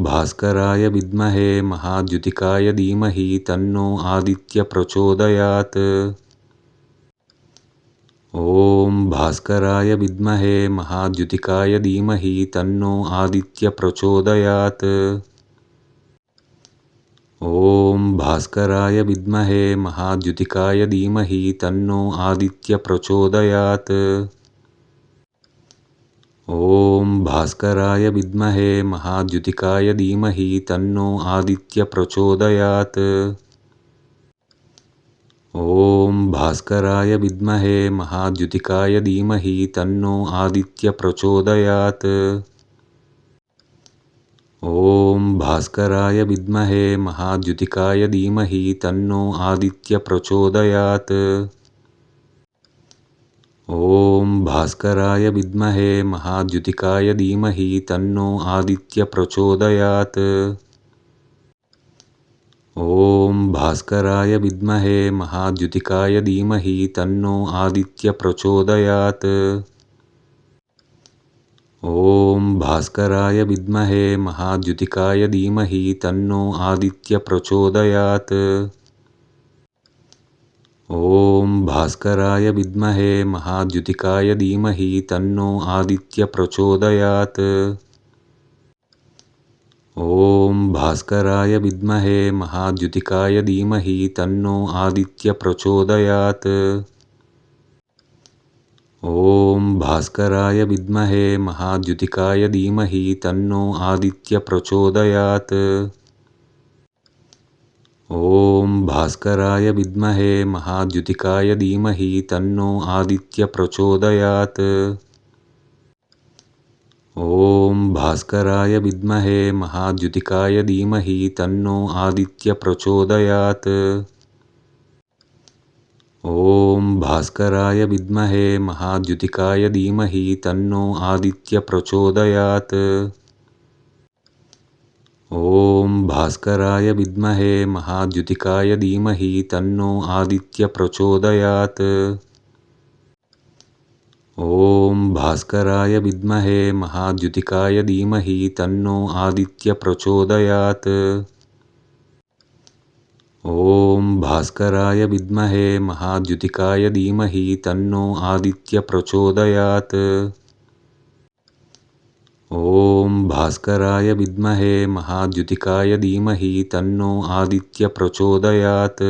भास्कराय विद्महे महाद्युतिकाय धीमहि तन्नो आदित्य प्रचोदयात्। ॐ भास्कराय विद्महे महाद्युतिकाय धीमहि तन्नो आदित्य प्रचोदयात्। ॐ भास्कराय विद्महे महाद्युतिकाय धीमहि तन्नो आदित्य प्रचोदयात्। ॐ भास्कराय विद्महे महाद्युतिकाय धीमहि तन्नो आदित्य प्रचोदयात्। ॐ भास्कराय विद्महे महाद्युतिकाय धीमहि तन्नो आदित्य प्रचोदयात्। ॐ भास्कराय विद्महे महाद्युतिकाय धीमहि तन्नो आदित्य प्रचोदयात्। ॐ भास्कराय विद्महे महाद्युतिकाय धीमहि तन्नो आदित्य प्रचोदयात्। ॐ भास्कराय विद्महे महाद्युतिकाय धीमहि तन्नो आदित्य प्रचोदयात्। ॐ भास्कराय विद्महे महाद्युतिकाय धीमहि तन्नो आदित्य प्रचोदयात्। ॐ भास्कराय विद्महे महाद्युतिकाय धीमहि तन्नो आदित्य प्रचोदयात्। ॐ भास्कराय विद्महे महाद्युतिकाय धीमहि तन्नो आदित्य प्रचोदयात्। ॐ भास्कराय विद्महे महाद्युतिकाय धीमहि तन्नो आदित्य प्रचोदयात्। ॐ भास्कराय विद्महे महाद्युतिकाय धीमहि तन्नो आदित्य प्रचोदयात्। ॐ भास्कराय विद्महे महाद्युतिकाय धीमहि तन्नो आदित्य प्रचोदयात्। ॐ भास्कराय विद्महे महाद्युतिकाय धीमहि तन्नो आदित्य प्रचोदयात्। ॐ भास्कराय विद्महे महाद्युतिकाय धीमहि तन्नो आदित्य प्रचोदयात्। ॐ भास्कराय विद्महे महाद्युतिकाय धीमहि तन्नो आदित्य प्रचोदयात्। ॐ भास्कराय विद्महे महाद्युतिकाय धीमहि तन्नो आदित्य प्रचोदयात्। ॐ भास्कराय विद्महे महाद्युतिकाय धीमहि तन्नो आदित्य प्रचोदयात्।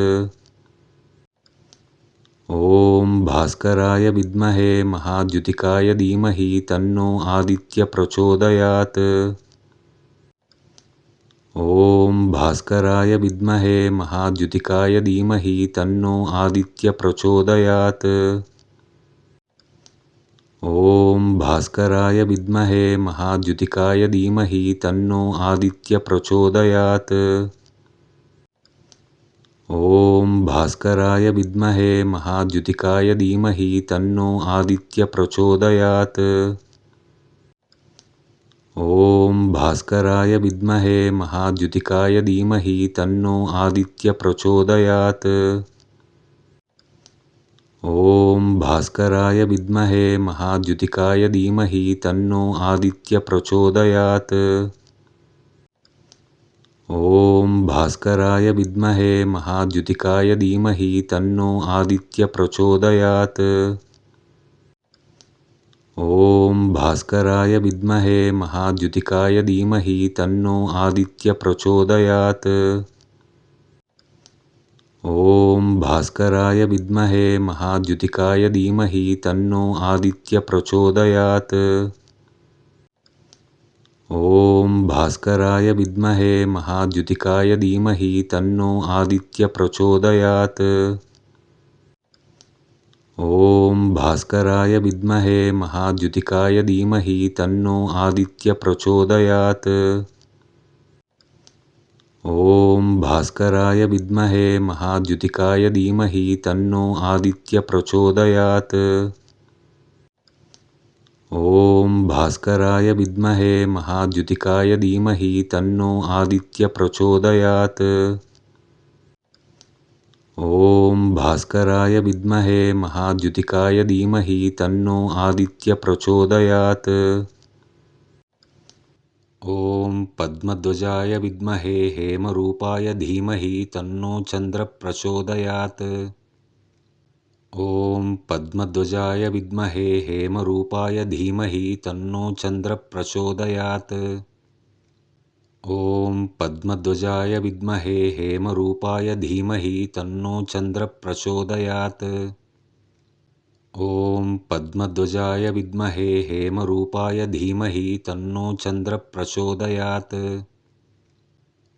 ॐ भास्कराय विद्महे महाद्युतिकाय धीमहि तन्नो आदित्य प्रचोदयात्। ॐ भास्कराय विद्महे महाद्युतिकाय धीमहि तन्नो आदित्य प्रचोदयात्। ॐ भास्कराय विद्महे महाद्युतिकाय धीमहि तन्नो आदित्य प्रचोदयात्। ॐ भास्कराय विद्महे महाद्युतिकाय धीमहि तन्नो आदित्य प्रचोदयात्। ॐ भास्कराय विद्महे महाद्युतिकाय धीमहि तन्नो आदित्य प्रचोदयात्। ॐ भास्कराय विद्महे महाद्युतिकाय धीमहि तन्नो आदित्य प्रचोदयात्। ॐ भास्कराय विद्महे महाद्युतिकाय धीमहि तन्नो आदित्य प्रचोदयात्। ॐ भास्कराय विद्महे महाद्युतिकाय धीमहि तन्नो आदित्य प्रचोदयात्। ॐ भास्कराय विद्महे महाद्युतिकाय धीमहि तन्नो आदित्य प्रचोदयात्। ॐ भास्कराय विद्महे महाद्युतिकाय धीमहि तन्नो आदित्य प्रचोदयात्। ॐ भास्कराय विद्महे महाद्युतिकाय धीमहि तन्नो आदित्य प्रचोदयात्। ॐ भास्कराय विद्महे महाद्युतिकाय धीमहि तन्नो आदित्य प्रचोदयात्। ॐ भास्कराय विद्महे महाद्युतिकाय धीमहि तन्नो आदित्य प्रचोदयात्। ॐ भास्कराय विद्महे महाद्युतिकाय धीमहि तन्नो आदित्य प्रचोदयात्। ॐ पद्मध्वजाय विद्महे हेमरूपाय धीमहि तन्नो चन्द्रः प्रचोदयात्। ॐ पद्मध्वजाय विद्महे हेमरूपाय धीमहि तन्नो चन्द्रः प्रचोदयात्। ॐ पद्मध्वजाय विद्महे हेमरूपाय धीमहि तन्नो चन्द्रः प्रचोदयात्। ॐ पद्मध्वजाय विद्महे हेमरूपाय धीमहि तन्नो चन्द्रः प्रचोदयात्।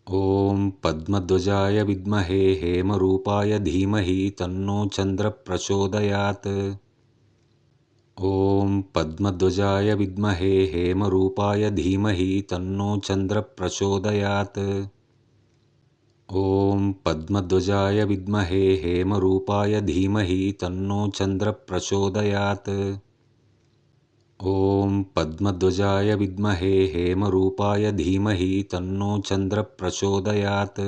ॐ पद्मध्वजाय विद्महे हेमरूपाय धीमहि तन्नो चन्द्रः प्रचोदयात्। ॐ पद्मध्वजाय विद्महे हेमरूपाय धीमहि तन्नो चन्द्रः प्रचोदयात्। ॐ पद्मध्वजाय विद्महे हेमरूपाय धीमहि तन्नो चन्द्रः प्रचोदयात्। ॐ पद्मध्वजाय विद्महे हेमरूपाय धीमहि तन्नो चन्द्रः प्रचोदयात्।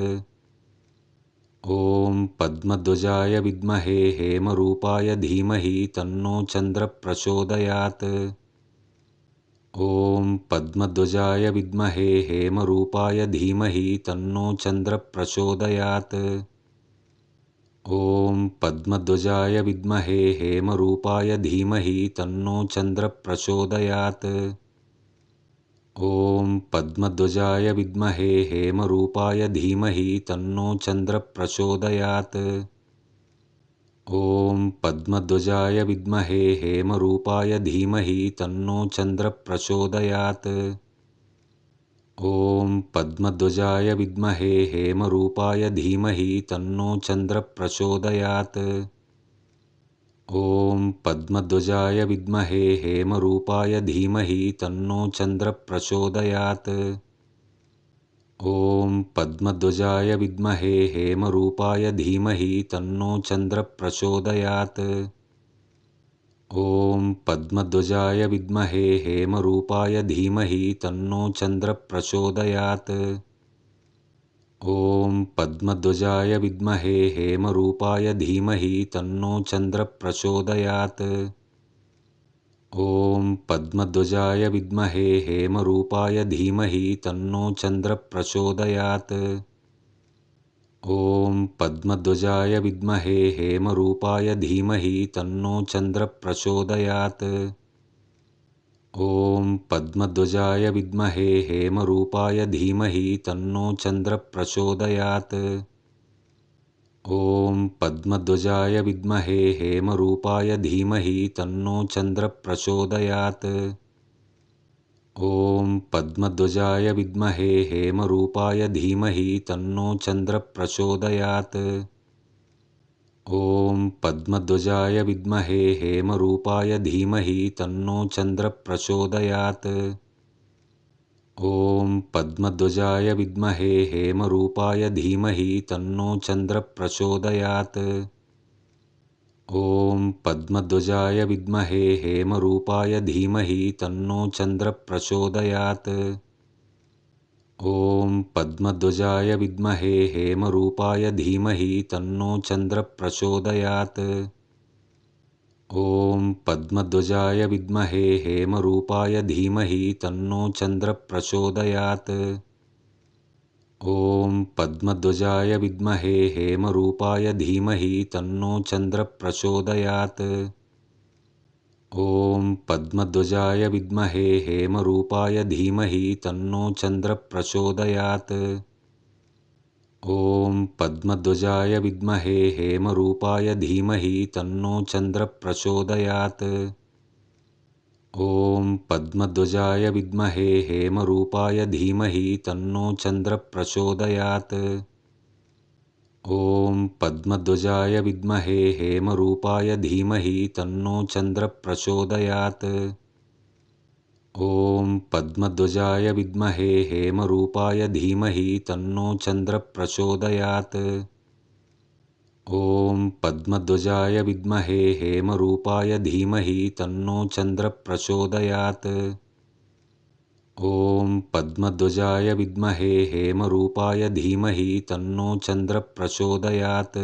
ॐ पद्मध्वजाय विद्महे हेमरूपाय धीमहि तन्नो चन्द्रः प्रचोदयात्। ॐ पद्मध्वजाय विद्महे हेमरूपाय धीमहि तन्नो चन्द्रः प्रचोदयात्। ॐ पद्मध्वजाय विद्महे हेमरूपाय धीमहि तन्नो चन्द्रः प्रचोदयात्। ॐ पद्मध्वजाय विद्महे हेमरूपाय धीमहि तन्नो चन्द्रः प्रचोदयात्। ॐ पद्मध्वजाय विद्महे हेमरूपाय धीमहि तन्नो चन्द्रः प्रचोदयात्। ॐ पद्मध्वजाय विद्महे हेमरूपाय धीमहि तन्नो चन्द्रः प्रचोदयात्। ॐ पद्मध्वजाय विद्महे हेमरूपाय धीमहि तन्नो चन्द्रः प्रचोदयात्। ॐ पद्मध्वजाय विद्महे हेमरूपाय धीमहि तन्नो चन्द्रः प्रचोदयात्। ॐ पद्मध्वजाय विद्महे हेमरूपाय धीमहि तन्नो चन्द्रः प्रचोदयात्। ॐ पद्मध्वजाय विद्महे हेमरूपाय धीमहि तन्नो चन्द्रः प्रचोदयात्। ॐ पद्मध्वजाय विद्महे हेमरूपाय धीमहि तन्नो चन्द्रः प्रचोदयात्। ॐ पद्मध्वजाय विद्महे हेमरूपाय धीमहि तन्नो चन्द्रः प्रचोदयात्। ॐ पद्मध्वजाय विद्महे हेमरूपाय धीमहि तन्नो चन्द्रः प्रचोदयात्। ॐ पद्मध्वजाय विद्महे हेमरूपाय धीमहि तन्नो चन्द्रः प्रचोदयात्। ॐ पद्मध्वजाय विद्महे हेमरूपाय धीमहि तन्नो चन्द्रः प्रचोदयात्। ॐ पद्मध्वजाय विद्महे हेमरूपाय धीमहि तन्नो चन्द्रः प्रचोदयात्। ॐ पद्मध्वजाय विद्महे हेमरूपाय धीमहि तन्नो चन्द्रः प्रचोदयात्। ॐ पद्मध्वजाय विद्महे हेमरूपाय धीमहि तन्नो चन्द्रः प्रचोदयात्। ॐ पद्मध्वजाय विद्महे हेमरूपाय धीमहि तन्नो चन्द्रः प्रचोदयात्। ॐ पद्मध्वजाय विद्महे हेमरूपाय धीमहि तन्नो चन्द्रः प्रचोदयात्। ॐ पद्मध्वजाय विद्महे हेमरूपाय धीमहि तन्नो चन्द्रः प्रचोदयात्। ॐ पद्मध्वजाय विद्महे हेमरूपाय धीमहि तन्नो चन्द्रः प्रचोदयात्। ॐ पद्मध्वजाय विद्महे हेमरूपाय धीमहि तन्नो चन्द्रः प्रचोदयात्। ॐ पद्मध्वजाय विद्महे हेमरूपाय धीमहि तन्नो चन्द्रः प्रचोदयात्। ॐ पद्मध्वजाय विद्महे हेमरूपाय धीमहि तन्नो चन्द्रः प्रचोदयात्। ॐ पद्मध्वजाय विद्महे हेमरूपाय धीमहि तन्नो चन्द्रः प्रचोदयात्। ॐ पद्मध्वजाय विद्महे हेमरूपाय धीमहि तन्नो चन्द्रः प्रचोदयात्। ॐ पद्मध्वजाय विद्महे हेमरूपाय धीमहि तन्नो चन्द्रः प्रचोदयात्।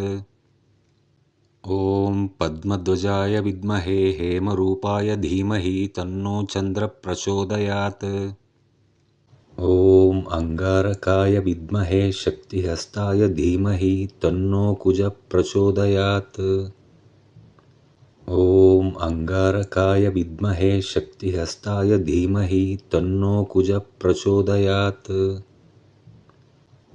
ॐ पद्मध्वजाय विद्महे हेमरूपाय धीमहि तन्नो चन्द्रः प्रचोदयात्। ॐ अंगारकाय विद्महे शक्तिहस्ताय धीमहि तन्नो कुजः प्रचोदयात्। ॐ अंगारकाय विद्महे शक्तिहस्ताय धीमहि तन्नो कुजः प्रचोदयात्।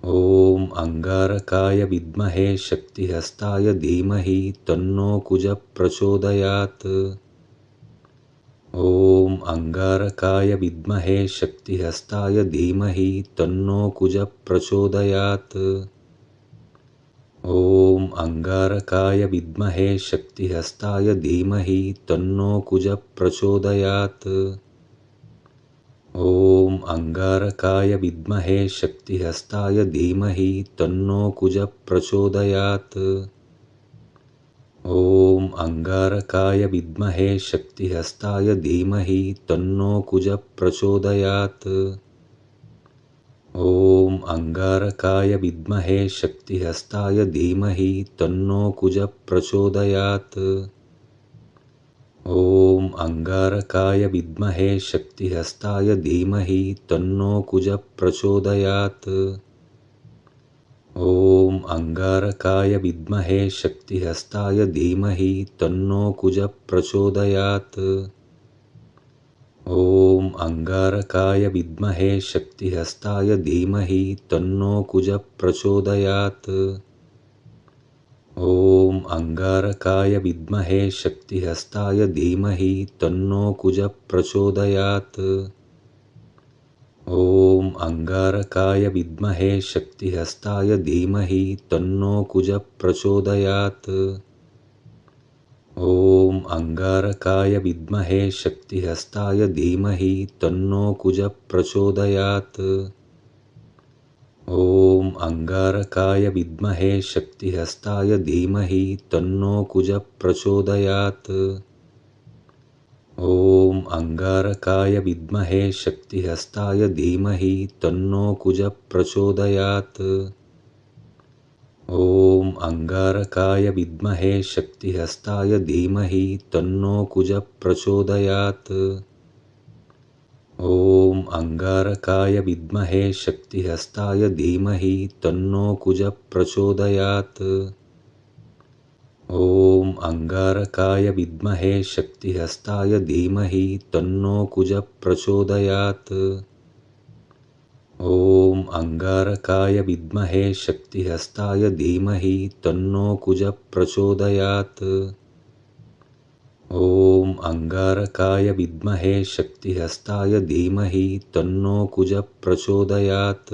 ॐ अंगारकाय विद्महे शक्तिहस्ताय धीमहि तन्नो कुजः प्रचोदयात्। ॐ अंगारकाय विद्महे शक्तिहस्ताय धीमहि तन्नो कुजः प्रचोदयात्। ॐ अंगारकाय विद्महे शक्तिहस्ताय धीमहि तन्नो कुजः प्रचोदयात्। ॐ अंगारकाय विद्महे शक्तिहस्ताय धीमहि तन्नो कुजः प्रचोदयात्। ॐ अंगारकाय विद्महे शक्तिहस्ताय धीमहि तन्नो कुजः प्रचोदयात्। ॐ अंगारकाय विद्महे शक्तिहस्ताय धीमहि तन्नो कुजः प्रचोदयात्। ॐ अंगारकाय विद्महे शक्तिहस्ताय धीमहि तन्नो कुजः प्रचोदयात्। ॐ अंगारकाय विद्महे शक्तिहस्ताय धीमहि तन्नो कुजः प्रचोदयात्। ॐ अंगारकाय विद्महे शक्तिहस्ताय धीमहि तन्नो कुजः प्रचोदयात्। ॐ अंगारकाय विद्महे शक्तिहस्ताय धीमहि तन्नो कुजः प्रचोदयात्। ॐ अंगारकाय विद्महे शक्तिहस्ताय धीमहि तन्नो कुजः प्रचोदयात्। ॐ अंगारकाय विद्महे शक्तिहस्ताय धीमहि तन्नो कुजः प्रचोदयात्। ॐ अंगारकाय विद्महे शक्तिहस्ताय धीमहि तन्नो कुजः प्रचोदयात्। ॐ अंगारकाय विद्महे शक्तिहस्ताय धीमहि तन्नो कुजः प्रचोदयात्। ॐ अंगारकाय विद्महे शक्तिहस्ताय धीमहि तन्नो कुजः प्रचोदयात्। ॐ अंगारकाय विद्महे शक्तिहस्ताय धीमहि तन्नो कुजः प्रचोदयात्। ॐ अंगारकाय विद्महे शक्तिहस्ताय धीमहि तन्नो कुजः प्रचोदयात्। ॐ अंगारकाय विद्महे शक्तिहस्ताय धीमहि तन्नो कुजः प्रचोदयात्। ॐ अंगारकाय विद्महे शक्तिहस्ताय धीमहि तन्नो कुजः प्रचोदयात्।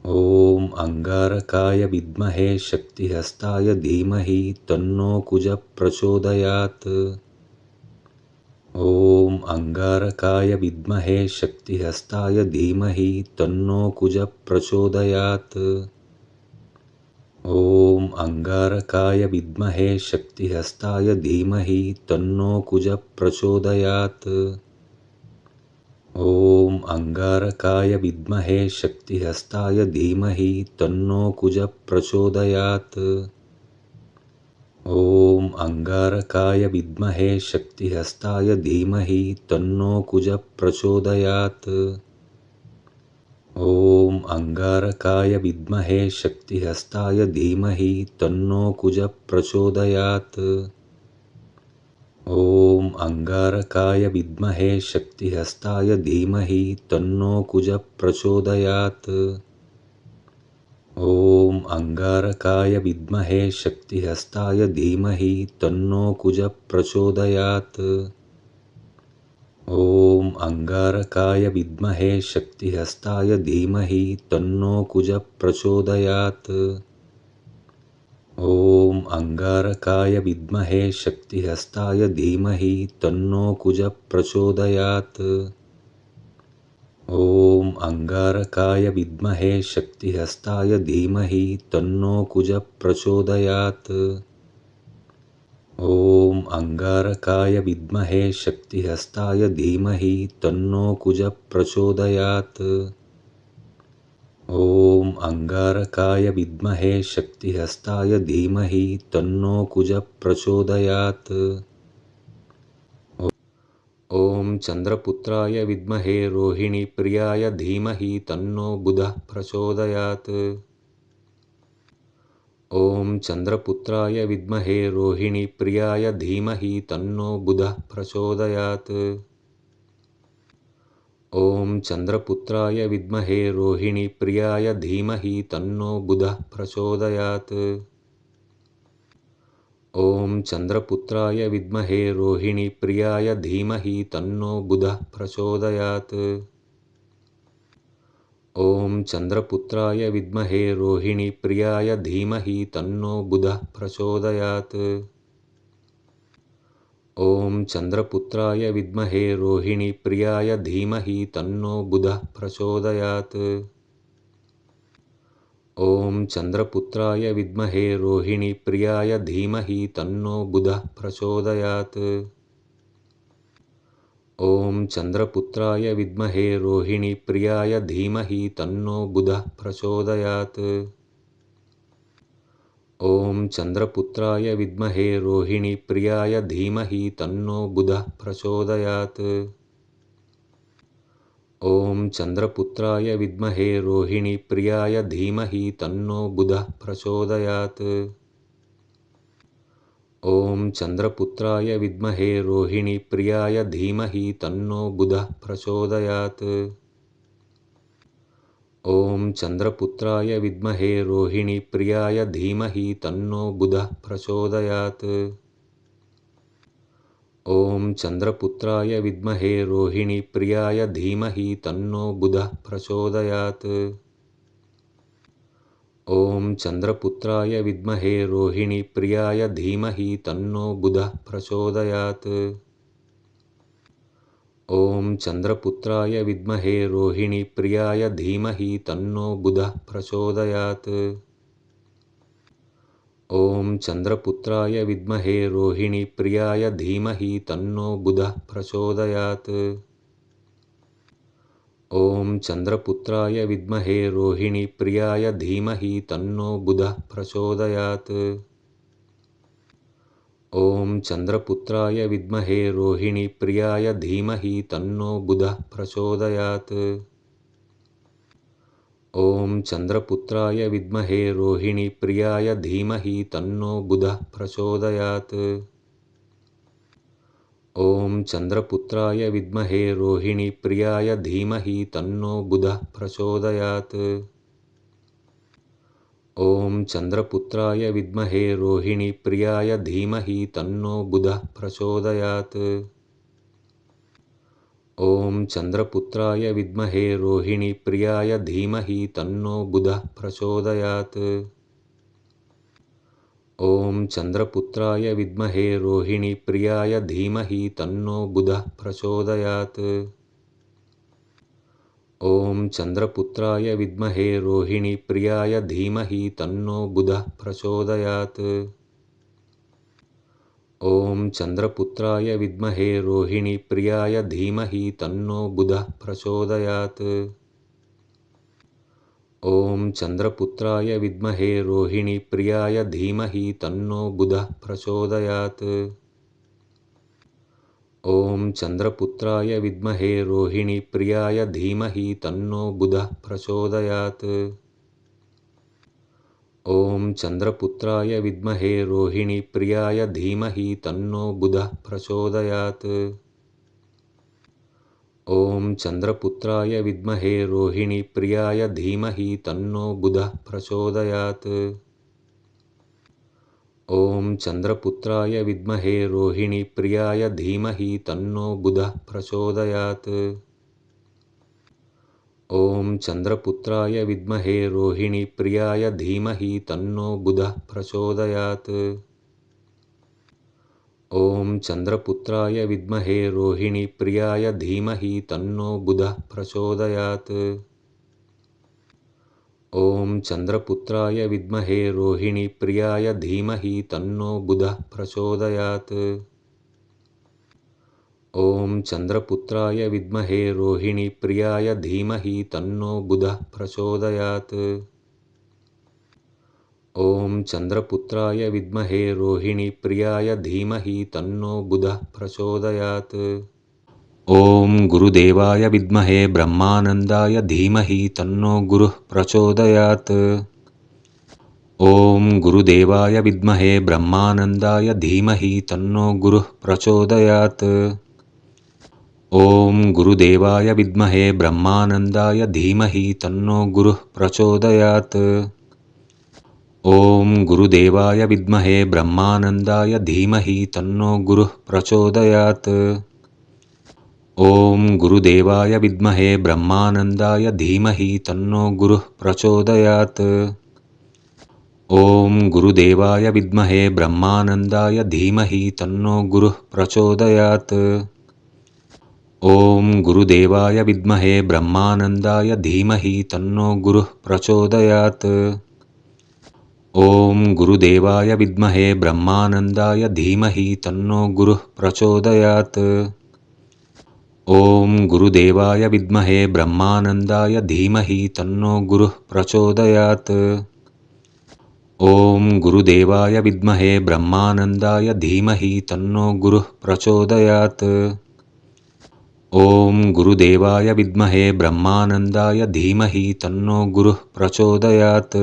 ॐ अंगारकाय विद्महे शक्तिहस्ताय धीमहि तन्नो कुजः प्रचोदयात्। ॐ अंगारकाय विद्महे शक्तिहस्ताय धीमहि तन्नो कुजः प्रचोदयात्। ॐ अंगारकाय विद्महे शक्तिहस्ताय धीमहि तन्नो कुजः प्रचोदयात्। ॐ अंगारकाय विद्महे शक्तिहस्ताय धीमहि तन्नो कुजः प्रचोदयात्। ॐ अंगारकाय विद्महे शक्तिहस्ताय धीमहि तन्नो कुजः प्रचोदयात्। ॐ अंगारकाय विद्महे शक्तिहस्ताय धीमहि तन्नो कुजः प्रचोदयात्। ॐ अंगारकाय विद्महे शक्तिहस्ताय धीमहि तन्नो कुजः प्रचोदयात्। ॐ अंगारकाय विद्महे शक्तिहस्ताय धीमहि तन्नो कुजः प्रचोदयात्। ॐ अंगारकाय विद्महे शक्तिहस्ताय धीमहि तन्नो कुजः प्रचोदयात्। ॐ अंगारकाय विद्महे शक्तिहस्ताय धीमहि तन्नो कुजः प्रचोदयात्। ॐ अंगारकाय विद्महे शक्तिहस्ताय धीमहि तन्नो कुजः प्रचोदयात्। ॐ अंगारकाय विद्महे शक्तिहस्ताय धीमहि तन्नो कुजः प्रचोदयात्। ॐ अंगारकाय विद्महे शक्तिहस्ताय धीमहि तन्नो कुजः प्रचोदयात्। ॐ चन्द्रपुत्राय विद्महे रोहिणीप्रियाय धीमहि तन्नो बुधः प्रचोदयात्। ॐ चन्द्रपुत्राय विद्महे रोहिणीप्रियाय धीमहि तन्नो बुधः प्रचोदयात्। ॐ चन्द्रपुत्राय विद्महे रोहिणीप्रियाय धीमहि तन्नो बुधः प्रचोदयात्। ॐ चन्द्रपुत्राय विद्महे रोहिणीप्रियाय धीमहि तन्नो बुधः प्रचोदयात्। ॐ चन्द्रपुत्राय विद्महे रोहिणीप्रियाय धीमहि तन्नो बुधः प्रचोदयात्। ॐ चन्द्रपुत्राय विद्महे रोहिणीप्रियाय धीमहि तन्नो बुधः प्रचोदयात्। ॐ चन्द्रपुत्राय विद्महे रोहिणीप्रियाय धीमहि तन्नो बुधः प्रचोदयात्। ॐ चन्द्रपुत्राय विद्महे रोहिणीप्रियाय धीमहि तन्नो बुधः प्रचोदयात्। ॐ चन्द्रपुत्राय विद्महे रोहिणीप्रियाय धीमहि तन्नो बुधः प्रचोदयात्। ॐ चन्द्रपुत्राय विद्महे रोहिणीप्रियाय धीमहि तन्नो बुधः प्रचोदयात्। ॐ चन्द्रपुत्राय विद्महे रोहिणीप्रियाय धीमहि तन्नो बुधः प्रचोदयात्। ॐ चन्द्रपुत्राय विद्महे रोहिणीप्रियाय धीमहि तन्नो बुधः प्रचोदयात्। ॐ चन्द्रपुत्राय विद्महे रोहिणीप्रियाय धीमहि तन्नो बुधः प्रचोदयात्। ॐ चन्द्रपुत्राय विद्महे रोहिणीप्रियाय धीमहि तन्नो बुधः प्रचोदयात्। ॐ चन्द्रपुत्राय विद्महे रोहिणीप्रियाय धीमहि तन्नो बुधः प्रचोदयात्। ॐ चन्द्रपुत्राय विद्महे रोहिणीप्रियाय धीमहि तन्नो बुधः प्रचोदयात्। ॐ चन्द्रपुत्राय विद्महे रोहिणीप्रियाय धीमहि तन्नो बुधः प्रचोदयात्। ॐ चन्द्रपुत्राय विद्महे रोहिणीप्रियाय धीमहि तन्नो बुधः प्रचोदयात्। ॐ चन्द्रपुत्राय विद्महे रोहिणीप्रियाय धीमहि तन्नो बुधः प्रचोदयात्। ॐ चन्द्रपुत्राय विद्महे रोहिणीप्रियाय धीमहि तन्नो बुधः प्रचोदयात्। ॐ चन्द्रपुत्राय विद्महे रोहिणीप्रियाय धीमहि तन्नो बुधः प्रचोदयात्। ॐ चन्द्रपुत्राय विद्महे रोहिणीप्रियाय धीमहि तन्नो बुधः प्रचोदयात्। ॐ चन्द्रपुत्राय विद्महे रोहिणीप्रियाय धीमहि तन्नो बुधः प्रचोदयात्। ॐ चन्द्रपुत्राय विद्महे रोहिणीप्रियाय धीमहि तन्नो बुधः प्रचोदयात्। ॐ चन्द्रपुत्राय विद्महे रोहिणीप्रियाय धीमहि तन्नो बुधः प्रचोदयात्। ॐ चन्द्रपुत्राय विद्महे रोहिणीप्रियाय धीमहि तन्नो बुधः प्रचोदयात्। ॐ चन्द्रपुत्राय विद्महे रोहिणीप्रियाय धीमहि तन्नो बुधः प्रचोदयात्। ॐ चन्द्रपुत्राय विद्महे रोहिणीप्रियाय धीमहि तन्नो बुधः प्रचोदयात्। ॐ चन्द्रपुत्राय विद्महे रोहिणीप्रियाय धीमहि तन्नो बुधः प्रचोदयात्। ॐ चन्द्रपुत्राय विद्महे रोहिणीप्रियाय धीमहि तन्नो बुधः प्रचोदयात्। ॐ चन्द्रपुत्राय विद्महे रोहिणीप्रियाय धीमहि तन्नो बुधः प्रचोदयात्। ॐ चन्द्रपुत्राय विद्महे रोहिणीप्रियाय धीमहि तन्नो बुधः प्रचोदयात्। ॐ चन्द्रपुत्राय विद्महे रोहिणीप्रियाय धीमहि तन्नो बुधः प्रचोदयात्। ॐ चन्द्रपुत्राय विद्महे रोहिणीप्रियाय धीमहि तन्नो बुधः प्रचोदयात्। ॐ चन्द्रपुत्राय विद्महे रोहिणीप्रियाय धीमहि तन्नो बुधः प्रचोदयात्। ॐ गुरुदेवाय विद्महे ब्रह्मानन्दाय धीमहि तन्नो गुरुः प्रचोदयात्। ॐ गुरुदेवाय विद्महे ब्रह्मानन्दाय धीमहि तन्नो गुरुः प्रचोदयात्। ॐ गुरुदेवाय विद्महे ब्रह्मानन्दाय धीमहि तन्नो गुरुः प्रचोदयात्। ॐ गुरुदेवाय विद्महे ब्रह्मानन्दाय धीमहि तन्नो गुरुः प्रचोदयात्। ॐ गुरुदेवाय विद्महे ब्रह्मानन्दाय धीमहि तन्नो गुरुः प्रचोदयात्। ॐ गुरुदेवाय विद्महे ब्रह्मानन्दाय धीमहि तन्नो गुरुः प्रचोदयात्। ॐ गुरुदेवाय विद्महे ब्रह्मानन्दाय धीमहि तन्नो गुरुः प्रचोदयात्। ॐ गुरुदेवाय विद्महे ब्रह्मानन्दाय धीमहि तन्नो गुरुः प्रचोदयात्। ॐ गुरुदेवाय विद्महे ब्रह्मानन्दाय धीमहि तन्नो गुरुः प्रचोदयात्। ॐ गुरुदेवाय विद्महे ब्रह्मानन्दाय धीमहि तन्नो गुरुः प्रचोदयात्। ॐ गुरुदेवाय विद्महे ब्रह्मानन्दाय धीमहि तन्नो गुरुः प्रचोदयात्।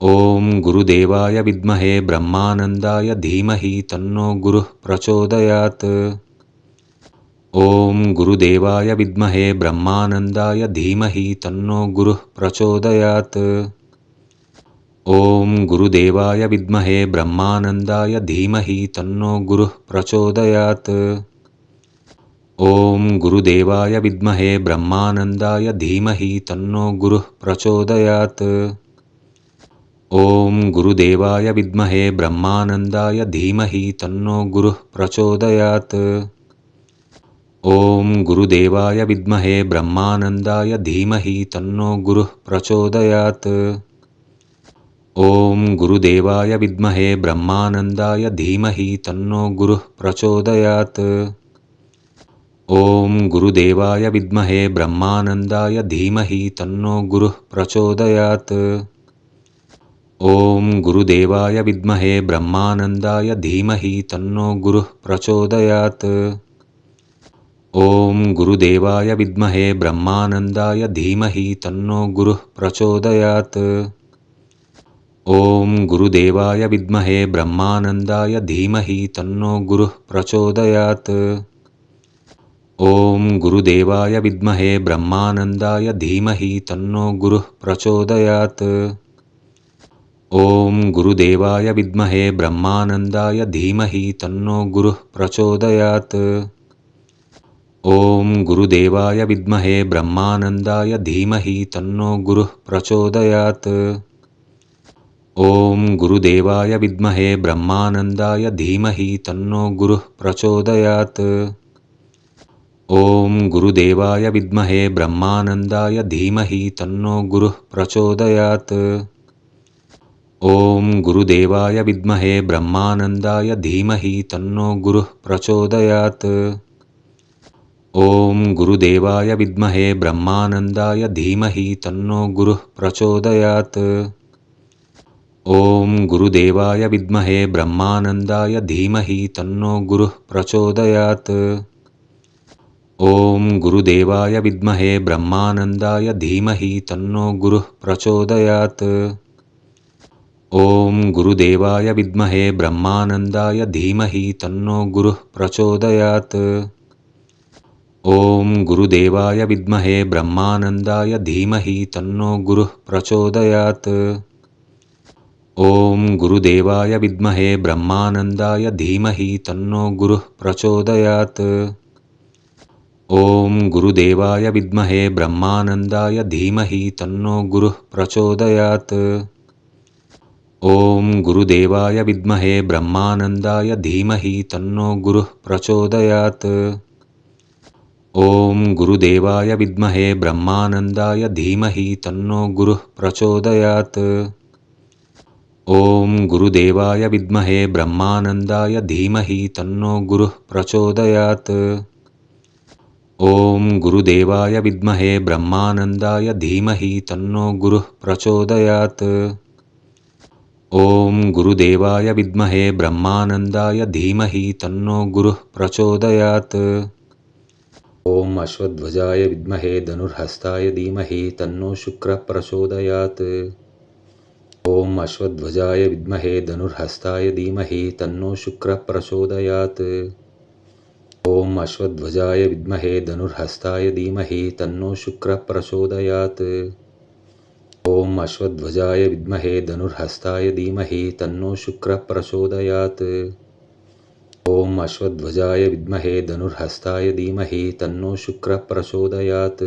ॐ गुरुदेवाय विद्महे ब्रह्मानन्दाय धीमहि तन्नो गुरुः प्रचोदयात्। ॐ गुरुदेवाय विद्महे ब्रह्मानन्दाय धीमहि तन्नो गुरुः प्रचोदयात्। ॐ गुरुदेवाय विद्महे ब्रह्मानन्दाय धीमहि तन्नो गुरुः प्रचोदयात्। ॐ गुरुदेवाय विद्महे ब्रह्मानन्दाय धीमहि तन्नो गुरुः प्रचोदयात्। ॐ गुरुदेवाय विद्महे ब्रह्मानन्दाय धीमहि तन्नो गुरुः प्रचोदयात्। ॐ गुरुदेवाय विद्महे ब्रह्मानन्दाय धीमहि तन्नो गुरुः प्रचोदयात्। ॐ गुरुदेवाय विद्महे ब्रह्मानन्दाय धीमहि तन्नो गुरुः प्रचोदयात्। ॐ गुरुदेवाय विद्महे ब्रह्मानन्दाय धीमहि तन्नो गुरुः प्रचोदयात्। ॐ गुरुदेवाय विद्महे ब्रह्मानन्दाय धीमहि तन्नो गुरुः प्रचोदयात्। ॐ गुरुदेवाय विद्महे ब्रह्मानन्दाय धीमहि तन्नो गुरुः प्रचोदयात्। ॐ गुरुदेवाय विद्महे ब्रह्मानन्दाय धीमहि तन्नो गुरुः प्रचोदयात्। ॐ गुरुदेवाय विद्महे ब्रह्मानन्दाय धीमहि तन्नो गुरुः प्रचोदयात्। ॐ गुरुदेवाय विद्महे ब्रह्मानन्दाय धीमहि तन्नो गुरुः प्रचोदयात्। ॐ गुरुदेवाय विद्महे ब्रह्मानन्दाय धीमहि तन्नो गुरुः प्रचोदयात्। ॐ गुरुदेवाय विद्महे ब्रह्मानन्दाय धीमहि तन्नो गुरुः प्रचोदयात्। ॐ गुरुदेवाय विद्महे ब्रह्मानन्दाय धीमहि तन्नो गुरुः प्रचोदयात्। ॐ गुरुदेवाय विद्महे ब्रह्मानन्दाय धीमहि तन्नो गुरुः प्रचोदयात्। ॐ गुरुदेवाय विद्महे ब्रह्मानन्दाय धीमहि तन्नो गुरुः प्रचोदयात्। ॐ गुरुदेवाय विद्महे ब्रह्मानन्दाय धीमहि तन्नो गुरुः प्रचोदयात्। ॐ गुरुदेवाय विद्महे ब्रह्मानन्दाय धीमहि तन्नो गुरुः प्रचोदयात्। ॐ गुरुदेवाय विद्महे ब्रह्मानन्दाय धीमहि तन्नो गुरुः प्रचोदयात्। ॐ गुरुदेवाय विद्महे ब्रह्मानन्दाय धीमहि तन्नो गुरुः प्रचोदयात्। ॐ गुरुदेवाय विद्महे ब्रह्मानन्दाय धीमहि तन्नो गुरुः प्रचोदयात्। ॐ गुरुदेवाय विद्महे ब्रह्मानन्दाय धीमहि तन्नो गुरुः प्रचोदयात्। ॐ गुरुदेवाय विद्महे ब्रह्मानन्दाय धीमहि तन्नो गुरुः प्रचोदयात्। ॐ गुरुदेवाय विद्महे ब्रह्मानन्दाय धीमहि तन्नो गुरुः प्रचोदयात्। ॐ गुरुदेवाय विद्महे ब्रह्मानन्दाय धीमहि तन्नो गुरुः प्रचोदयात्। ॐ गुरुदेवाय विद्महे ब्रह्मानन्दाय धीमहि तन्नो गुरुः प्रचोदयात्। ॐ गुरुदेवाय विद्महे ब्रह्मानन्दाय धीमहि तन्नो गुरुः प्रचोदयात्। ॐ अश्वध्वजाय विद्महे धनुर्हस्ताय धीमहि तन्नो शुक्रः प्रचोदयात्। ॐ अश्वध्वजाय विद्महे धनुर्हस्ताय धीमहि तन्नो शुक्रः प्रचोदयात्। ॐ अश्वध्वजाय विद्महे धनुर्हस्ताय धीमहि तन्नो शुक्रः प्रचोदयात्। ॐ अश्वध्वजाय विद्महे धनुर्हस्ताय धीमहि तन्नो शुक्रः प्रचोदयात्। ॐ अश्वध्वजाय विद्महे धनुर्हस्ताय धीमहि तन्नो शुक्रः प्रचोदयात्।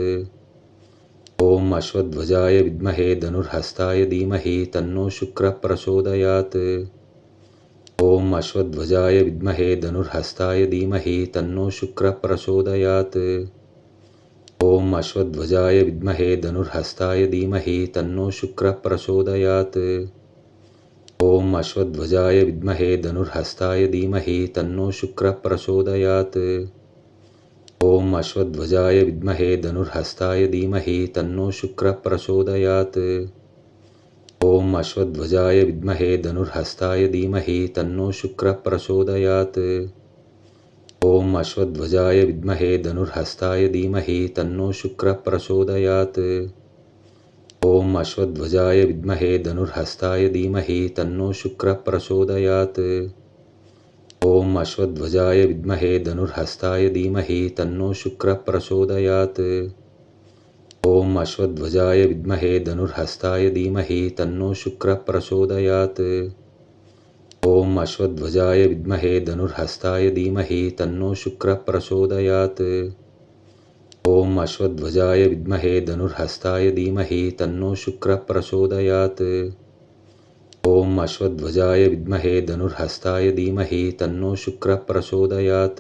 ॐ अश्वध्वजाय विद्महे धनुर्हस्ताय धीमहि तन्नो शुक्रः प्रचोदयात्। ॐ अश्वध्वजाय विद्महे धनुर्हस्ताय धीमहि तन्नो शुक्रः प्रचोदयात्। ॐ अश्वध्वजाय विद्महे धनुर्हस्ताय धीमहि तन्नो शुक्रः प्रचोदयात्। ॐ अश्वध्वजाय विद्महे धनुर्हस्ताय धीमहि तन्नो शुक्रः प्रचोदयात्। ॐ अश्वध्वजाय विद्महे धनुर्हस्ताय धीमहि तन्नो शुक्रः प्रचोदयात्। ॐ अश्वध्वजाय विद्महे धनुर्हस्ताय धीमहि तन्नो शुक्रः प्रचोदयात्। ॐ अश्वध्वजाय विद्महे धनुर्हस्ताय धीमहि तन्नो शुक्रः प्रचोदयात्। ॐ अश्वध्वजाय विद्महे धनुर्हस्ताय धीमहि तन्नो शुक्रः प्रचोदयात्। ॐ अश्वध्वजाय विद्महे धनुर्हस्ताय धीमहि तन्नो शुक्रः प्रचोदयात्। ॐ अश्वध्वजाय विद्महे धनुर्हस्ताय धीमहि तन्नो शुक्रः प्रचोदयात्। ॐ अश्वध्वजाय विद्महे धनुर्हस्ताय धीमहि तन्नो शुक्रः प्रचोदयात्। ॐ अश्वध्वजाय विद्महे धनुर्हस्ताय धीमहि तन्नो शुक्रः प्रचोदयात्। ॐ अश्वध्वजाय विद्महे धनुर्हस्ताय धीमहि तन्नो शुक्रः प्रचोदयात्।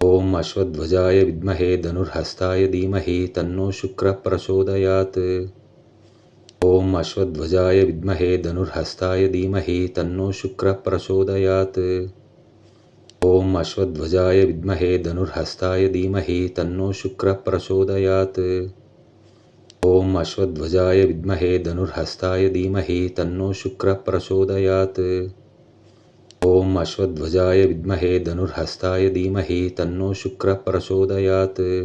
ॐ अश्वध्वजाय विद्महे धनुर्हस्ताय धीमहि तन्नो शुक्रः प्रचोदयात्। ॐ अश्वध्वजाय विद्महे धनुर्हस्ताय धीमहि तन्नो शुक्रः प्रचोदयात्। ॐ अश्वध्वजाय विद्महे धनुर्हस्ताय धीमहि तन्नो शुक्रः प्रचोदयात्। ॐ अश्वध्वजाय विद्महे धनुर्हस्ताय धीमहि तन्नो शुक्रः प्रचोदयात्। ॐ अश्वध्वजाय विद्महे धनुर्हस्ताय धीमहि तन्नो शुक्रः प्रचोदयात्।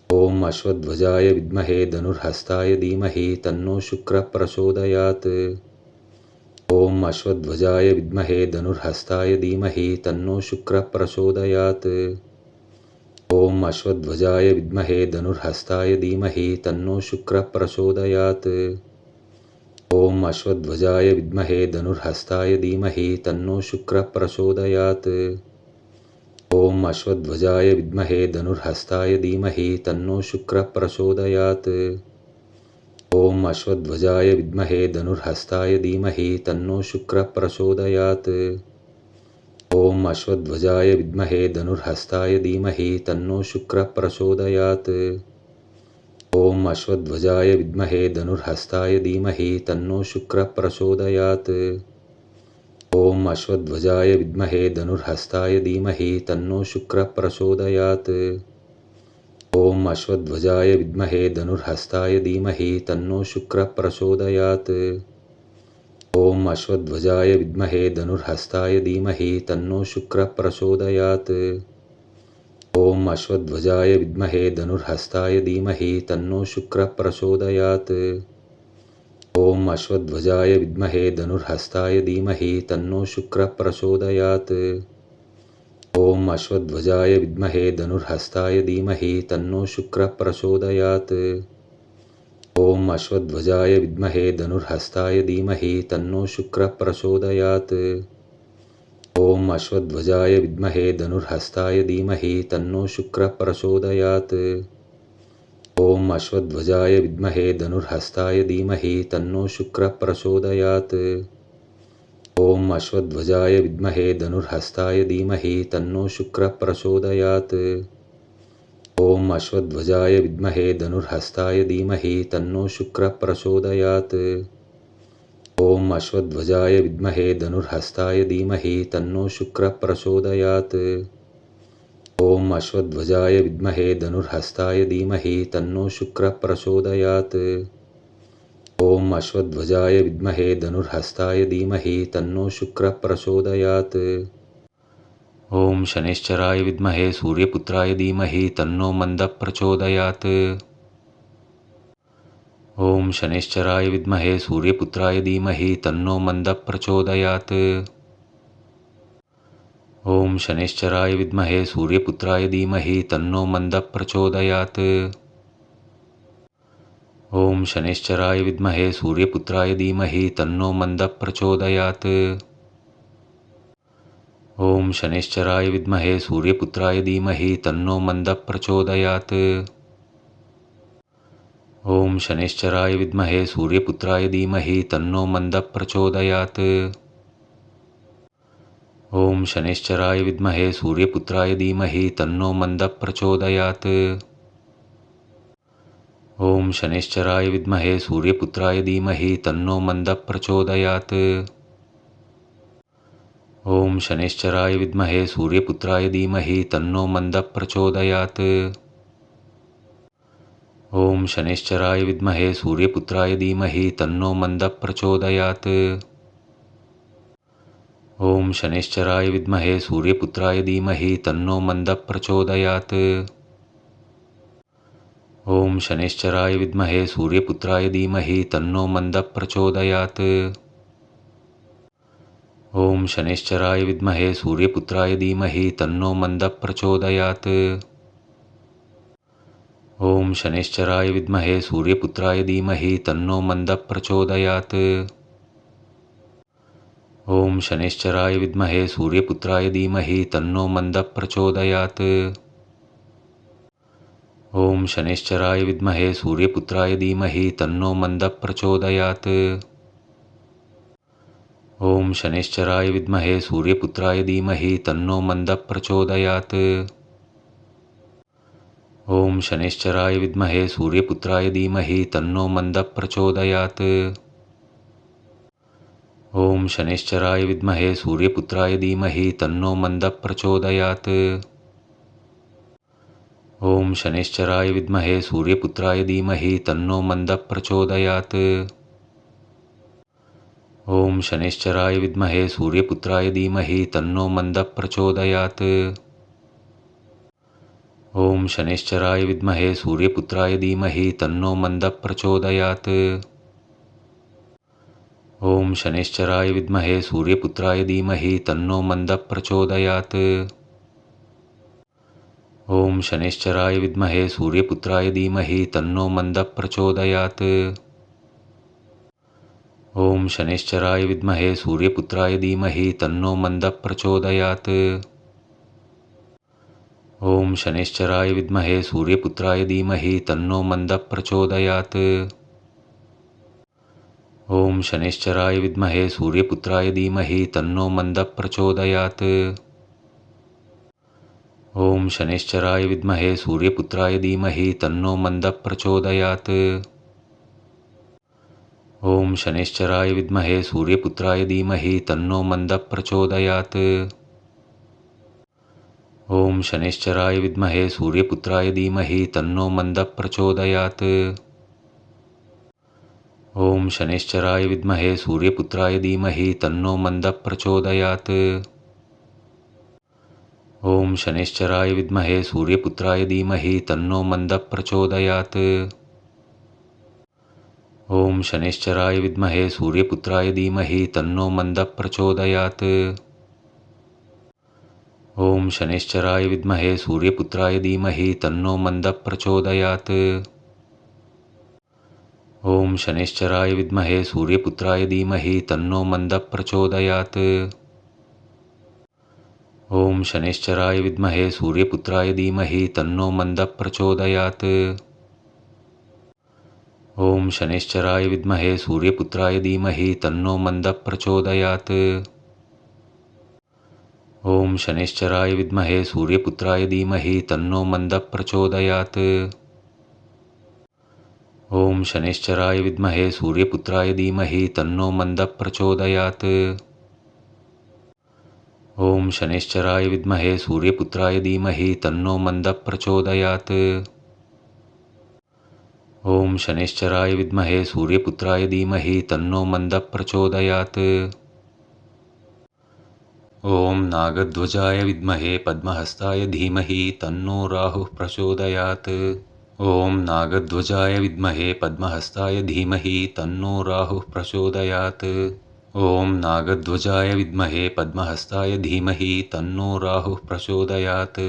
ॐ अश्वध्वजाय विद्महे धनुर्हस्ताय धीमहि तन्नो शुक्रः प्रचोदयात्। ॐ अश्वध्वजाय विद्महे धनुर्हस्ताय धीमहि तन्नो शुक्रः प्रचोदयात्। ॐ अश्वध्वजाय विद्महे धनुर्हस्ताय धीमहि तन्नो शुक्रः प्रचोदयात्। ॐ अश्वध्वजाय विद्महे धनुर्हस्ताय धीमहि तन्नो शुक्रः प्रचोदयात्। ॐ अश्वध्वजाय विद्महे धनुर्हस्ताय धीमहि तन्नो शुक्रः प्रचोदयात्। ॐ अश्वध्वजाय विद्महे धनुर्हस्ताय धीमहि तन्नो शुक्रः प्रचोदयात्। ॐ अश्वध्वजाय विद्महे धनुर्हस्ताय धीमहि तन्नो शुक्रः प्रचोदयात्। ॐ अश्वध्वजाय विद्महे धनुर्हस्ताय धीमहि तन्नो शुक्रः प्रचोदयात्। ॐ अश्वध्वजाय विद्महे धनुर्हस्ताय धीमहि तन्नो शुक्रः प्रचोदयात्। ॐ अश्वध्वजाय विद्महे धनुर्हस्ताय धीमहि तन्नो शुक्रः प्रचोदयात्। ॐ अश्वध्वजाय विद्महे धनुर्हस्ताय धीमहि तन्नो शुक्रः प्रचोदयात्। ॐ अश्वध्वजाय विद्महे धनुर्हस्ताय धीमहि तन्नो शुक्रः प्रचोदयात्। ॐ अश्वध्वजाय विद्महे धनुर्हस्ताय धीमहि तन्नो शुक्रः प्रचोदयात्। ॐ अश्वध्वजाय विद्महे धनुर्हस्ताय धीमहि तन्नो शुक्रः प्रचोदयात्। ॐ अश्वध्वजाय विद्महे धनुर्हस्ताय धीमहि तन्नो शुक्रः प्रचोदयात्। ॐ अश्वध्वजाय विद्महे धनुर्हस्ताय धीमहि तन्नो शुक्रः प्रचोदयात्। ॐ अश्वध्वजाय विद्महे धनुर्हस्ताय धीमहि तन्नो शुक्रः प्रचोदयात्। ॐ अश्वध्वजाय विद्महे धनुर्हस्ताय धीमहि तन्नो शुक्रः प्रचोदयात्। ॐ अश्वध्वजाय विद्महे धनुर्हस्ताय धीमहि तन्नो शुक्रः प्रचोदयात्। ॐ अश्वध्वजाय विद्महे धनुर्हस्ताय धीमहि तन्नो शुक्रः प्रचोदयात्। ॐ अश्वध्वजाय विद्महे धनुर्हस्ताय धीमहि तन्नो शुक्रः प्रचोदयात्। ॐ अश्वध्वजाय विद्महे धनुर्हस्ताय धीमहि तन्नो शुक्रः प्रचोदयात्। ओम शनिश्चराय विद्महे सूर्यपुत्राय धीमहि तन्नो मंदः प्रचोदयात्। ओम शनिश्चराय विद्महे सूर्यपुत्राय धीमहि तन्नो मंदः प्रचोदयात्। ओम शनिश्चराय विद्महे सूर्यपुत्राय धीमहि तन्नो मंदः प्रचोदयात्। ओम शनिश्चराय विद्महे सूर्यपुत्राय धीमहि तन्नो मंदः प्रचोदयात्। ओम शनिश्चराय विद्महे सूर्यपुत्राय धीमहि तन्नो मंदः प्रचोदयात्। ओम शनिश्चराय विद्महे सूर्यपुत्राय धीमहि तन्नो मंदः प्रचोदयात्। ओम शनिश्चराय विद्महे सूर्यपुत्राय धीमहि तन्नो मंदः प्रचोदयात्। ओम शनिश्चराय विद्महे सूर्यपुत्राय धीमहि तन्नो मंदः प्रचोदयात्। ओम शनिश्चराय विद्महे सूर्यपुत्राय धीमहि तन्नो मंदः प्रचोदयात्। ओम शनिश्चराय विद्महे सूर्यपुत्राय धीमहि तन्नो मंदः प्रचोदयात्। ओम शनिश्चराय विद्महे सूर्यपुत्राय धीमहि तन्नो मंदः प्रचोदयात्। ओम शनिश्चराय विद्महे सूर्यपुत्राय धीमहि तन्नो मंदः प्रचोदयात्। ओम शनिश्चराय विद्महे सूर्यपुत्राय धीमहि तन्नो मंदः प्रचोदयात्। ओम शनिश्चराय विद्महे सूर्यपुत्राय धीमहि तन्नो मंदः प्रचोदयात्। ओम शनिश्चराय विद्महे सूर्यपुत्राय धीमहि तन्नो मंदः प्रचोदयात्। ओम शनिश्चराय विद्महे सूर्यपुत्राय धीमहि तन्नो मंदः प्रचोदयात्। ओम शनिश्चराय विद्महे सूर्यपुत्राय धीमहि तन्नो मंदः प्रचोदयात्। ओम शनिश्चराय विद्महे सूर्यपुत्राय धीमहि तन्नो मंदः प्रचोदयात्। ओम शनिश्चराय विद्महे सूर्यपुत्राय धीमहि तन्नो मंदः प्रचोदयात्। ओम शनिश्चराय विद्महे सूर्यपुत्राय धीमहि तन्नो मंदः प्रचोदयात्। ओम शनिश्चराय विद्महे सूर्यपुत्राय धीमहि तन्नो मंदः प्रचोदयात्। ओम शनिश्चराय विद्महे सूर्यपुत्राय धीमहि तन्नो मंदः प्रचोदयात्। ओम शनिश्चराय विद्महे सूर्यपुत्राय धीमहि तन्नो मंदः प्रचोदयात्। ओम शनिश्चराय विद्महे सूर्यपुत्राय धीमहि तन्नो मंदः प्रचोदयात्। ओम शनिश्चराय विद्महे सूर्यपुत्राय धीमहि तन्नो मंदः प्रचोदयात्। ओम शनिश्चराय विद्महे सूर्यपुत्राय धीमहि तन्नो मंदः प्रचोदयात्। ओम शनिश्चराय विद्महे सूर्यपुत्राय धीमहि तन्नो मंदः प्रचोदयात्। ओम शनिश्चराय विद्महे सूर्यपुत्राय धीमहि तन्नो मंदः प्रचोदयात्। ओम शनिश्चराय विद्महे सूर्यपुत्राय धीमहि तन्नो मंदः प्रचोदयात्। ओम शनिश्चराय विद्महे सूर्यपुत्राय धीमहि तन्नो मंदः प्रचोदयात्। ओम शनिश्चराय विद्महे सूर्यपुत्राय धीमहि तन्नो मंदः प्रचोदयात्। ओम शनिश्चराय विद्महे सूर्यपुत्राय धीमहि तन्नो मंदः प्रचोदयात्। ओम शनिश्चराय विद्महे सूर्यपुत्राय धीमहि तन्नो मंदः प्रचोदयात्। ओम शनिश्चराय विद्महे सूर्यपुत्राय धीमहि तन्नो मंदः प्रचोदयात्। ओम शनिश्चराय विद्महे सूर्यपुत्राय धीमहि तन्नो मंदः प्रचोदयात्। ओम शनिश्चराय विद्महे सूर्यपुत्राय धीमहि तन्नो मंदः प्रचोदयात्। ओम शनिश्चराय विद्महे सूर्यपुत्राय धीमहि तन्नो मंदः प्रचोदयात्। ओम शनिश्चराय विद्महे सूर्यपुत्राय धीमहि तन्नो मंदः प्रचोदयात्। ओम शनिश्चराय विद्महे सूर्यपुत्राय धीमहि तन्नो मंदः प्रचोदयात्। ओम शनिश्चराय विद्महे सूर्यपुत्राय धीमहि तन्नो मंदः प्रचोदयात्। ओम शनिश्चराय विद्महे सूर्यपुत्राय धीमहि तन्नो मंदः प्रचोदयात्। ॐ नागध्वजाय विद्महे पद्महस्ताय धीमहि तन्नो राहुः प्रचोदयात्। ॐ नागध्वजाय विद्महे पद्महस्ताय धीमहि तन्नो राहुः प्रचोदयात्। ॐ नागध्वजाय विद्महे पद्महस्ताय धीमहि तन्नो राहुः प्रचोदयात्।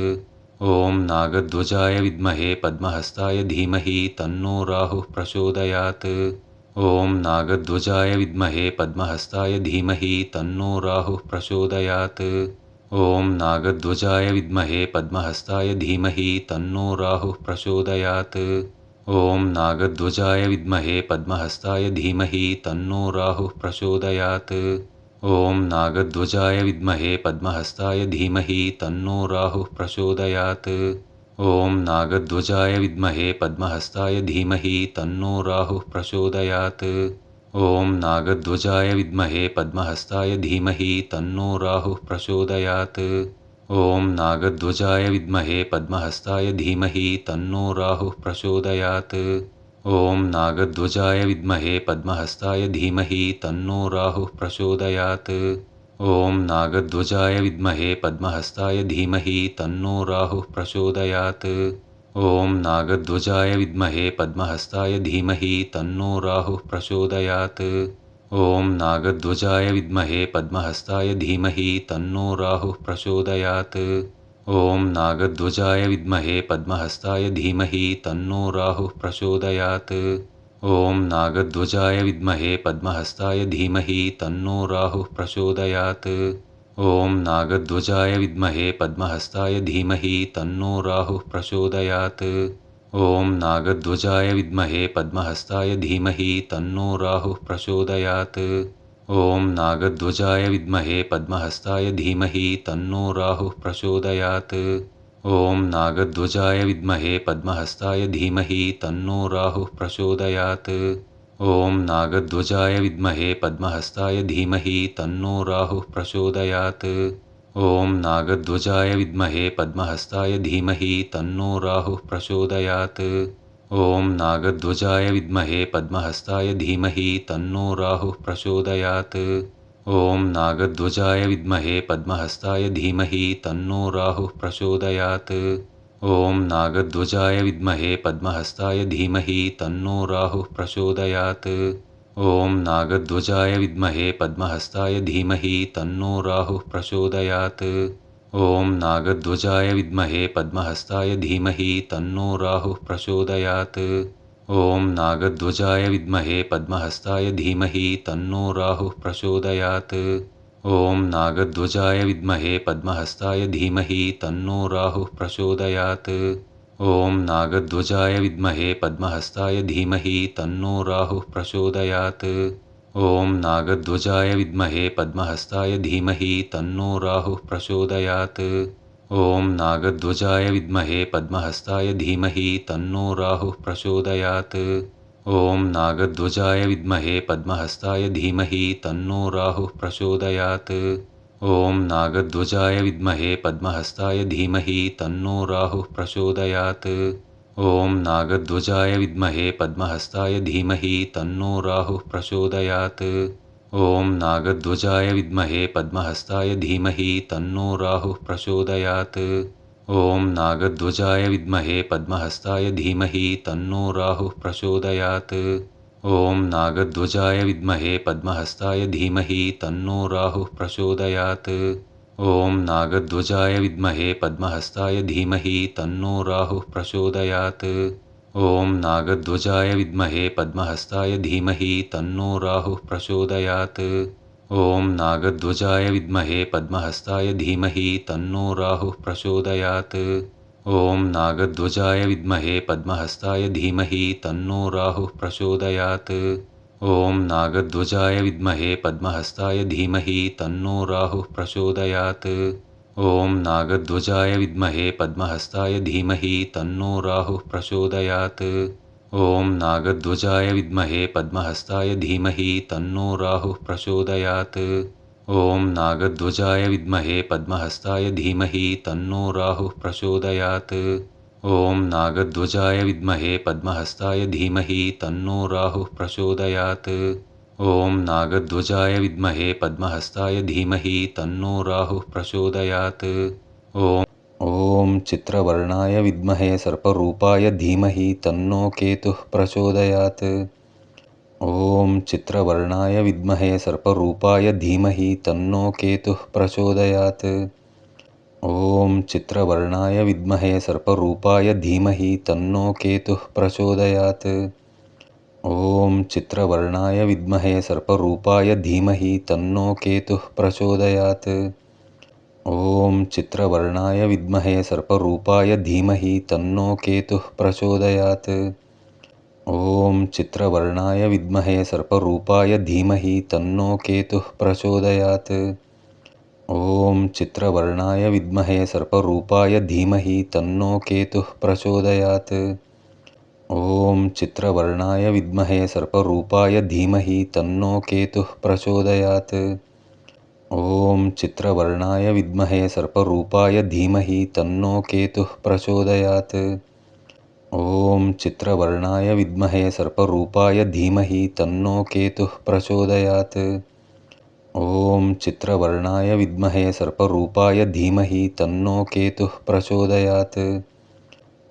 ॐ नागध्वजाय विद्महे पद्महस्ताय धीमहि तन्नो राहुः प्रचोदयात्। ॐ नागध्वजाय विद्महे पद्महस्ताय धीमहि तन्नो राहुः प्रचोदयात्। ॐ नागध्वजाय विद्महे पद्महस्ताय धीमहि तन्नो राहुः प्रचोदयात्। ॐ नागध्वजाय विद्महे पद्महस्ताय धीमहि तन्नो राहुः प्रचोदयात्। ॐ नागध्वजाय विद्महे पद्महस्ताय धीमहि तन्नो राहुः प्रचोदयात्। ॐ नागध्वजाय विद्महे पद्महस्ताय धीमहि तन्नो राहुः प्रचोदयात्। ॐ नागध्वजाय विद्महे पद्महस्ताय धीमहि तन्नो राहुः प्रचोदयात्। ॐ नागध्वजाय विद्महे पद्महस्ताय धीमहि तन्नो राहुः प्रचोदयात्। ॐ नागध्वजाय विद्महे पद्महस्ताय धीमहि तन्नो राहुः प्रचोदयात्। ॐ नागध्वजाय विद्महे पद्महस्ताय धीमहि तन्नो राहुः प्रचोदयात्। ॐ नागध्वजाय विद्महे पद्महस्ताय धीमहि तन्नो राहुः प्रचोदयात्। ॐ नागध्वजाय विद्महे पद्महस्ताय धीमहि तन्नो राहुः प्रचोदयात्। ॐ नागध्वजाय विद्महे पद्महस्ताय धीमहि तन्नो राहुः प्रचोदयात्। ॐ नागध्वजाय विद्महे पद्महस्ताय धीमहि तन्नो राहुः प्रचोदयात्। ॐ नागध्वजाय विद्महे पद्महस्ताय धीमहि तन्नो राहुः प्रचोदयात्। ॐ नागध्वजाय विद्महे पद्महस्ताय धीमहि तन्नो राहुः प्रचोदयात्। ॐ नागध्वजाय विद्महे पद्महस्ताय धीमहि तन्नो राहुः प्रचोदयात्। ॐ नागध्वजाय विद्महे पद्महस्ताय धीमहि तन्नो राहुः प्रचोदयात्। ॐ नागध्वजाय विद्महे पद्महस्ताय धीमहि तन्नो राहुः प्रचोदयात्। ॐ नागध्वजाय विद्महे पद्महस्ताय धीमहि तन्नो राहुः प्रचोदयात्। ॐ नागध्वजाय विद्महे पद्महस्ताय धीमहि तन्नो राहुः प्रचोदयात्। ॐ नागध्वजाय विद्महे पद्महस्ताय धीमहि तन्नो राहुः प्रचोदयात्। ॐ नागध्वजाय विद्महे पद्महस्ताय धीमहि तन्नो राहुः प्रचोदयात्। ॐ नागध्वजाय विद्महे पद्महस्ताय धीमहि तन्नो राहुः प्रचोदयात्। ॐ नागध्वजाय विद्महे पद्महस्ताय धीमहि तन्नो राहुः प्रचोदयात्। ॐ नागध्वजाय विद्महे पद्महस्ताय धीमहि तन्नो राहुः प्रचोदयात्। ॐ नागध्वजाय विद्महे पद्महस्ताय धीमहि तन्नो राहुः प्रचोदयात्। ॐ नागध्वजाय विद्महे पद्महस्ताय धीमहि तन्नो राहुः प्रचोदयात्। ॐ नागध्वजाय विद्महे पद्महस्ताय धीमहि तन्नो राहुः प्रचोदयात्। ॐ नागध्वजाय विद्महे पद्महस्ताय धीमहि तन्नो राहुः प्रचोदयात्। ॐ नागध्वजाय विद्महे पद्महस्ताय धीमहि तन्नो राहुः प्रचोदयात्। ॐ नागध्वजाय विद्महे पद्महस्ताय धीमहि तन्नो राहुः प्रचोदयात्। ॐ नागध्वजाय विद्महे पद्महस्ताय धीमहि तन्नो राहुः प्रचोदयात्। ॐ नागध्वजाय विद्महे पद्महस्ताय धीमहि तन्नो राहुः प्रचोदयात्। ॐ नागध्वजाय विद्महे पद्महस्ताय धीमहि तन्नो राहुः प्रचोदयात्। ॐ नागध्वजाय विद्महे पद्महस्ताय धीमहि तन्नो राहुः प्रचोदयात्। ॐ नागध्वजाय विद्महे पद्महस्ताय धीमहि तन्नो राहुः प्रचोदयात्। ॐ नागध्वजाय विद्महे पद्महस्ताय धीमहि तन्नो राहुः प्रचोदयात्। ॐ नागध्वजाय विद्महे पद्महस्ताय धीमहि तन्नो राहुः प्रचोदयात्। ॐ नागध्वजाय विद्महे पद्महस्ताय धीमहि तन्नो राहुः प्रचोदयात्। ॐ नागध्वजाय विद्महे पद्महस्ताय धीमहि तन्नो राहुः प्रचोदयात्। ॐ नागध्वजाय विद्महे पद्महस्ताय धीमहि तन्नो राहुः प्रचोदयात्। ॐ नागध्वजाय विद्महे पद्महस्ताय धीमहि तन्नो राहुः प्रचोदयात्। ॐ नागध्वजाय विद्महे पद्महस्ताय धीमहि तन्नो राहुः प्रचोदयात्। ॐ नागध्वजाय विद्महे पद्महस्ताय धीमहि तन्नो राहुः प्रचोदयात्। ॐ नागध्वजाय विद्महे पद्महस्ताय धीमहि तन्नो राहुः प्रचोदयात्। ॐ चित्रवर्णाय विद्महे सर्परूपाय धीमहि तन्नो केतुः प्रचोदयात्। ॐ चित्रवर्णाय विद्महे सर्परूपाय धीमहि तन्नो केतुः प्रचोदयात्। ॐ चित्रवर्णाय विद्महे सर्परूपाय धीमहि तन्नो केतुः प्रचोदयात्। ॐ चित्रवर्णाय विद्महे सर्परूपाय धीमहि तन्नो केतुः प्रचोदयात्। ॐ चित्रवर्णाय विद्महे सर्परूपाय धीमहि तन्नो केतुः प्रचोदयात्। ॐ चित्रवर्णाय विद्महे सर्परूपाय धीमहि तन्नो केतुः प्रचोदयात्। ॐ चित्रवर्णाय विद्महे सर्परूपाय धीमहि तन्नो केतुः प्रचोदयात्। ॐ चित्रवर्णाय विद्महे सर्परूपाय धीमहि तन्नो केतुः प्रचोदयात्। ॐ चित्रवर्णाय विद्महे सर्परूपाय धीमहि तन्नो केतुः प्रचोदयात्। ॐ चित्रवर्णाय विद्महे सर्परूपाय धीमहि तन्नो केतुः प्रचोदयात्। ॐ चित्रवर्णाय विद्महे सर्परूपाय धीमहि तन्नो केतुः प्रचोदयात्।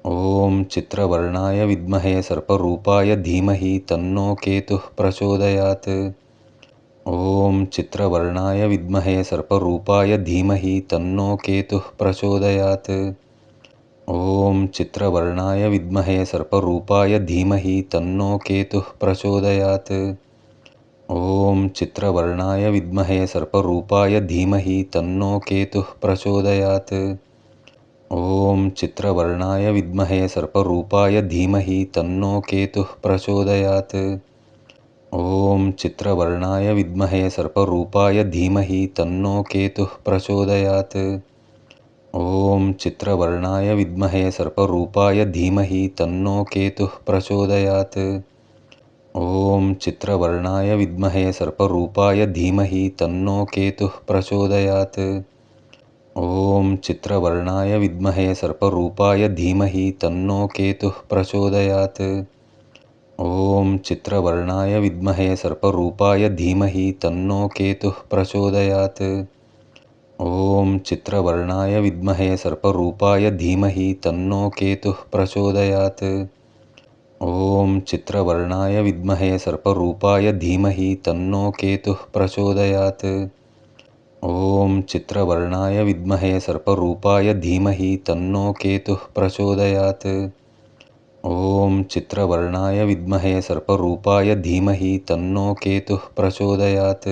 ॐ चित्रवर्णाय विद्महे सर्परूपाय धीमहि तन्नो केतुः प्रचोदयात्। ॐ चित्रवर्णाय विद्महे सर्परूपाय धीमहि तन्नो केतुः प्रचोदयात्। ॐ चित्रवर्णाय विद्महे सर्परूपाय धीमहि तन्नो केतुः प्रचोदयात्। ॐ चित्रवर्णाय विद्महे सर्परूपाय धीमहि तन्नो केतुः प्रचोदयात्। ॐ चित्रवर्णाय विद्महे सर्परूपाय धीमहि तन्नो केतुः प्रचोदयात्। ॐ चित्रवर्णाय विद्महे सर्परूपाय धीमहि तन्नो केतुः प्रचोदयात्। ॐ चित्रवर्णाय विद्महे सर्परूपाय धीमहि तन्नो केतुः प्रचोदयात्। ॐ चित्रवर्णाय विद्महे सर्परूपाय धीमहि तन्नो केतुः प्रचोदयात्। ॐ चित्रवर्णाय विद्महे सर्परूपाय धीमहि तन्नो केतुः प्रचोदयात्। ॐ चित्रवर्णाय विद्महे सर्परूपाय धीमहि तन्नो केतुः प्रचोदयात्। ॐ चित्रवर्णाय विद्महे सर्परूपाय धीमहि तन्नो केतुः प्रचोदयात्। ॐ चित्रवर्णाय विद्महे सर्परूपाय धीमहि तन्नो केतुः प्रचोदयात्। ॐ चित्रवर्णाय विद्महे सर्परूपाय धीमहि तन्नो केतुः प्रचोदयात्। ॐ चित्रवर्णाय विद्महे सर्परूपाय धीमहि तन्नो केतुः प्रचोदयात्।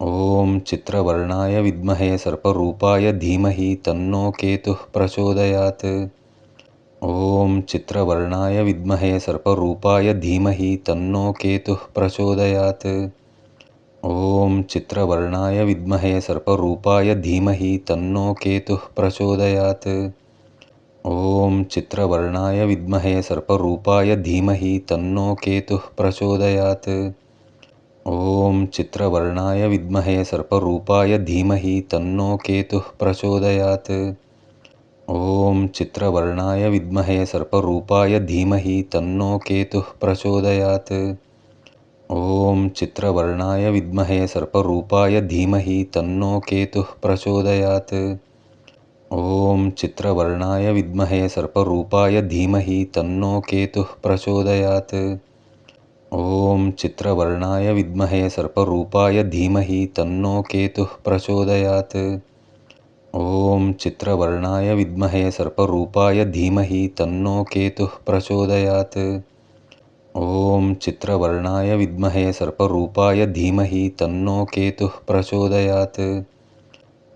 ॐ चित्रवर्णाय विद्महे सर्परूपाय धीमहि तन्नो केतुः प्रचोदयात्। ॐ चित्रवर्णाय विद्महे सर्परूपाय धीमहि तन्नो केतुः प्रचोदयात्। ॐ चित्रवर्णाय विद्महे सर्परूपाय धीमहि तन्नो केतुः प्रचोदयात्। ॐ चित्रवर्णाय विद्महे सर्परूपाय धीमहि तन्नो केतुः प्रचोदयात्। ॐ चित्रवर्णाय विद्महे सर्परूपाय धीमहि तन्नो केतुः प्रचोदयात्। ॐ चित्रवर्णाय विद्महे सर्परूपाय धीमहि तन्नो केतुः प्रचोदयात्। ॐ चित्रवर्णाय विद्महे सर्परूपाय धीमहि तन्नो केतुः प्रचोदयात्। ॐ चित्रवर्णाय विद्महे सर्परूपाय धीमहि तन्नो केतुः प्रचोदयात्। ॐ चित्रवर्णाय विद्महे सर्परूपाय धीमहि तन्नो केतुः प्रचोदयात्। ॐ चित्रवर्णाय विद्महे सर्परूपाय धीमहि तन्नो केतुः प्रचोदयात्। ॐ चित्रवर्णाय विद्महे सर्परूपाय धीमहि तन्नो केतुः प्रचोदयात्।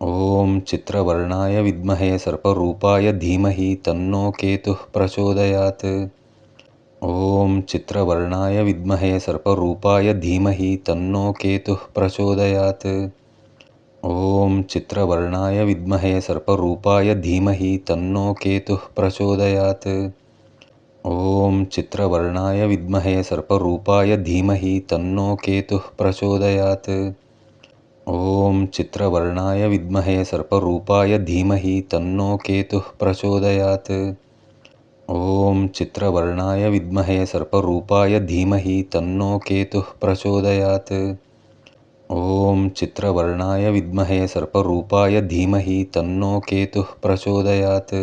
ॐ चित्रवर्णाय विद्महे सर्परूपाय धीमहि तन्नो केतुः प्रचोदयात्। ॐ चित्रवर्णाय विद्महे सर्परूपाय धीमहि तन्नो केतुः प्रचोदयात्। ॐ चित्रवर्णाय विद्महे सर्परूपाय धीमहि तन्नो केतुः प्रचोदयात्। ॐ चित्रवर्णाय विद्महे सर्परूपाय धीमहि तन्नो केतुः प्रचोदयात्। ॐ चित्रवर्णाय विद्महे सर्परूपाय धीमहि तन्नो केतुः प्रचोदयात्। ॐ चित्रवर्णाय विद्महे सर्परूपाय धीमहि तन्नो केतुः प्रचोदयात्। ॐ चित्रवर्णाय विद्महे सर्परूपाय धीमहि तन्नो केतुः प्रचोदयात्।